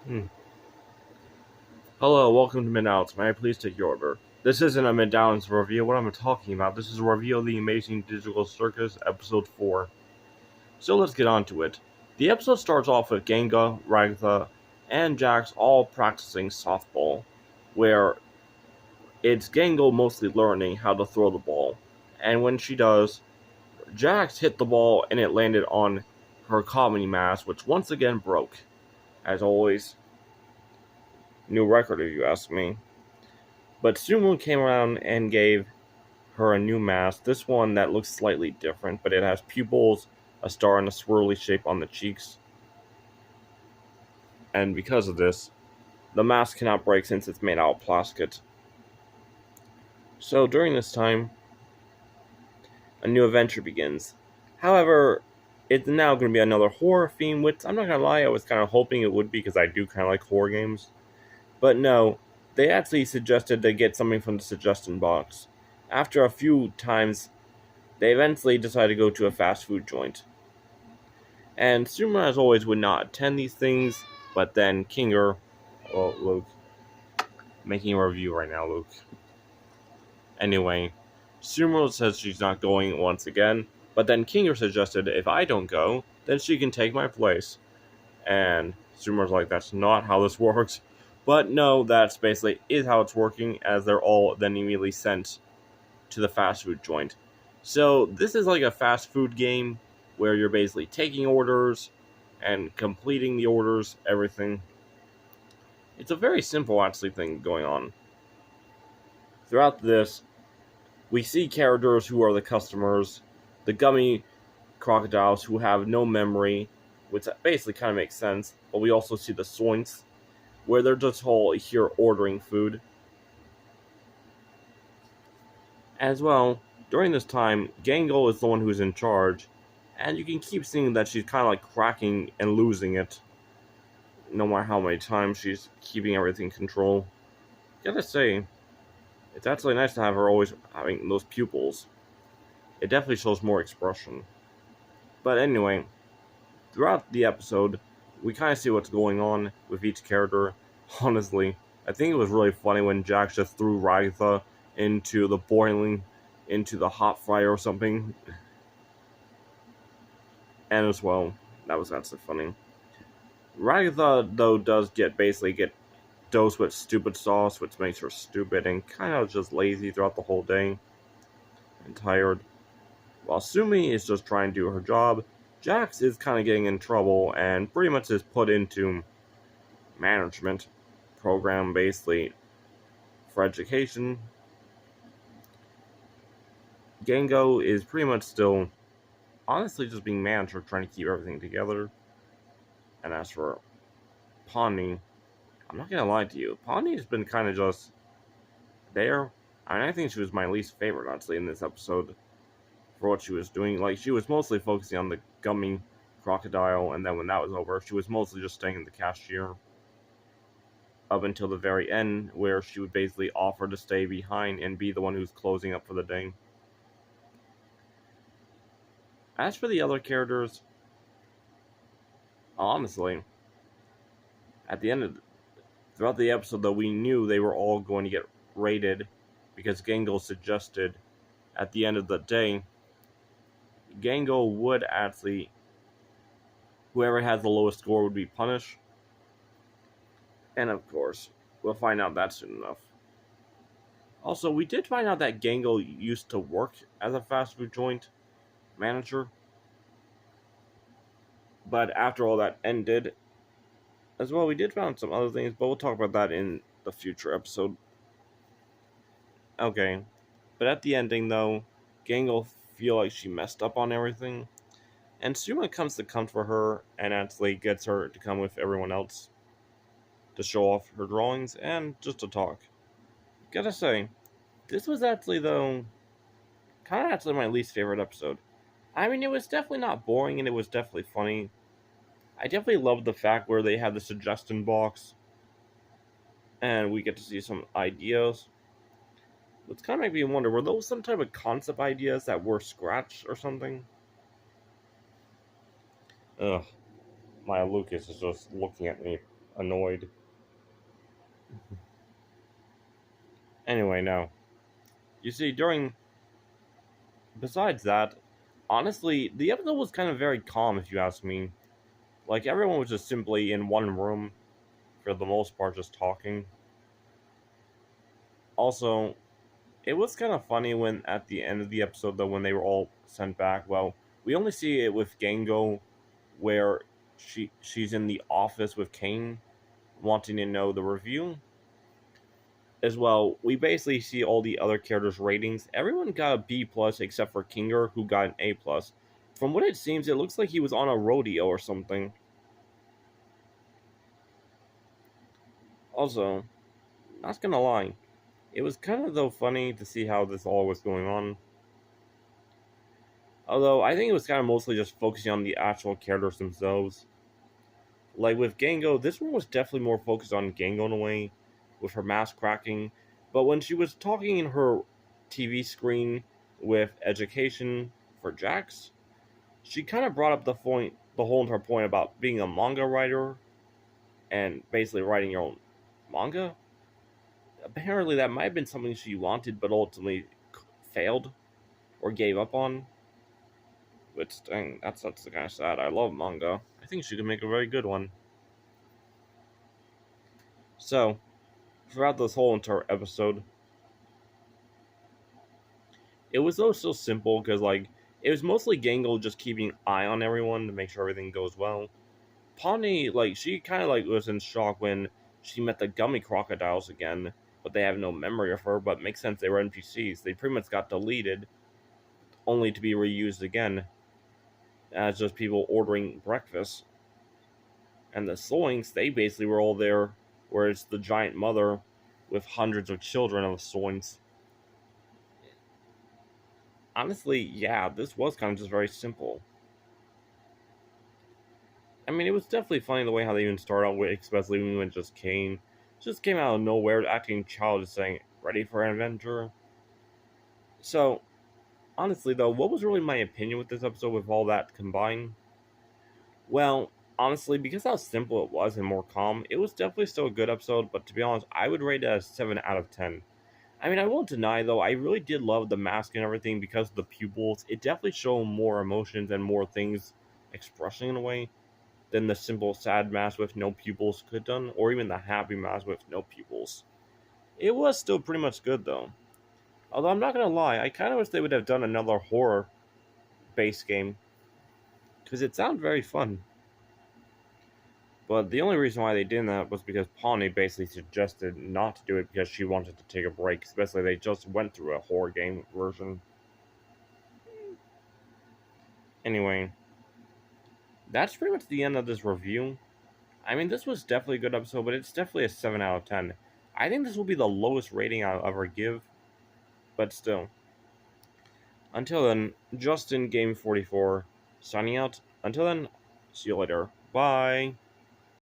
Hmm. Hello, welcome to Midnouts. May I please take your order? This isn't a Midnouts review. What I'm talking about, this is a review of the Amazing Digital Circus, Episode 4. So let's get on to it. The episode starts off with Ganga, Ragtha, and Jax all practicing softball, where it's Gango mostly learning how to throw the ball. And when she does, Jax hit the ball and it landed on her comedy mask, which once again broke. As always, new record if you ask me. But Sumo came around and gave her a new mask. This one that looks slightly different, but it has pupils, a star, and a swirly shape on the cheeks. And because of this, the mask cannot break since it's made out of plastic. So during this time, a new adventure begins. However, it's now going to be another horror theme, which I'm not going to lie, I was kind of hoping it would be because I do kind of like horror games. But no, they actually suggested they get something from the suggestion box. After a few times, they eventually decided to go to a fast food joint. And Suma, as always, would not attend these things, but then Kinger, well, Luke, making a review right now, Luke. Anyway, Sumo says she's not going once again, but then Kinger suggested if I don't go, then she can take my place. And Sumo's like, that's not how this works. But no, that's basically is how it's working, as they're all then immediately sent to the fast food joint. So this is like a fast food game where you're basically taking orders and completing the orders, everything. It's a very simple actually thing going on. Throughout this, we see characters who are the customers, the gummy crocodiles who have no memory, which basically kind of makes sense, but we also see the soints, where they're just all here ordering food. As well, during this time, Gangle is the one who's in charge, and you can keep seeing that she's kind of like cracking and losing it, no matter how many times she's keeping everything in control. Gotta say, it's actually nice to have her always having those pupils. It definitely shows more expression. But anyway, throughout the episode, we kind of see what's going on with each character. Honestly, I think it was really funny when Jack just threw Ragatha into the hot fryer or something. And as well, that was actually funny. Ragatha, though, does basically get dosed with stupid sauce, which makes her stupid and kind of just lazy throughout the whole day and tired. While Sumi is just trying to do her job, Jax is kind of getting in trouble and pretty much is put into management program basically for education. Gango is pretty much still honestly just being manager, trying to keep everything together. And as for Pawnee, I'm not gonna lie to you, Pawnee's been kind of just there. I mean, I think she was my least favorite honestly in this episode for what she was doing. Like, she was mostly focusing on the gummy crocodile, and then when that was over, she was mostly just staying in the cashier up until the very end, where she would basically offer to stay behind and be the one who's closing up for the day. As for the other characters, honestly, at the end of throughout the episode, though, we knew they were all going to get rated because Gangle suggested at the end of the day, Gangle would actually, whoever has the lowest score would be punished. And of course, we'll find out that soon enough. Also, we did find out that Gangle used to work as a fast food joint manager. But after all that ended, as well, we did find some other things, but we'll talk about that in the future episode. Okay. But at the ending, though, Gangle feel like she messed up on everything. And Suma comes to comfort her and actually gets her to come with everyone else to show off her drawings and just to talk. Gotta say, this was actually, though, kind of actually my least favorite episode. I mean, it was definitely not boring and it was definitely funny. I definitely loved the fact where they had the suggestion box and we get to see some ideas. It's kind of make me wonder, were those some type of concept ideas that were scratched or something? Ugh, my Lucas is just looking at me annoyed. Anyway, no. You see, besides that, honestly, the episode was kind of very calm, if you ask me. Like, everyone was just simply in one room, for the most part, just talking. Also, it was kind of funny when, at the end of the episode, though, when they were all sent back, well, we only see it with Gango, where she's in the office with Kane, wanting to know the review. As well, we basically see all the other characters' ratings. Everyone got a B plus except for Kinger, who got an A plus. From what it seems, it looks like he was on a rodeo or something. Also, not gonna lie, it was kind of though funny to see how this all was going on. Although I think it was kind of mostly just focusing on the actual characters themselves. Like with Gango, this one was definitely more focused on Gango in a way, with her mask cracking. But when she was talking in her TV screen with education for Jax, she kind of brought up the whole entire point about being a manga writer and basically writing your own manga. Apparently, that might have been something she wanted, but ultimately failed or gave up on. Which, dang, that's kind of sad. I love manga. I think she could make a very good one. So, throughout this whole entire episode, it was so simple because, like, it was mostly Gangle just keeping an eye on everyone to make sure everything goes well. Pawnee, like, she kind of, like, was in shock when she met the gummy crocodiles again, but they have no memory of her, but makes sense, they were NPCs. They pretty much got deleted, only to be reused again as just people ordering breakfast. And the Soinks, they basically were all there, where it's the giant mother with hundreds of children of Soinks. Honestly, yeah, this was kind of just very simple. I mean, it was definitely funny the way how they even started out with, especially when we went just Kane. Just came out of nowhere, acting childish, saying, "Ready for an adventure?" So, honestly, though, what was really my opinion with this episode with all that combined? Well, honestly, because how simple it was and more calm, it was definitely still a good episode, but to be honest, I would rate it as 7 out of 10. I mean, I won't deny, though, I really did love the mask and everything because of the pupils. It definitely showed more emotions and more things expressing in a way than the simple sad mask with no pupils could done, or even the happy mask with no pupils. It was still pretty much good, though. Although I'm not gonna lie, I kind of wish they would have done another horror base game, because it sounded very fun. But the only reason why they did that was because Pawnee basically suggested not to do it because she wanted to take a break, especially they just went through a horror game version. Anyway, that's pretty much the end of this review. I mean, this was definitely a good episode, but it's definitely a 7 out of 10. I think this will be the lowest rating I'll ever give, but still. Until then, Justin Game 44 signing out. Until then, see you later. Bye.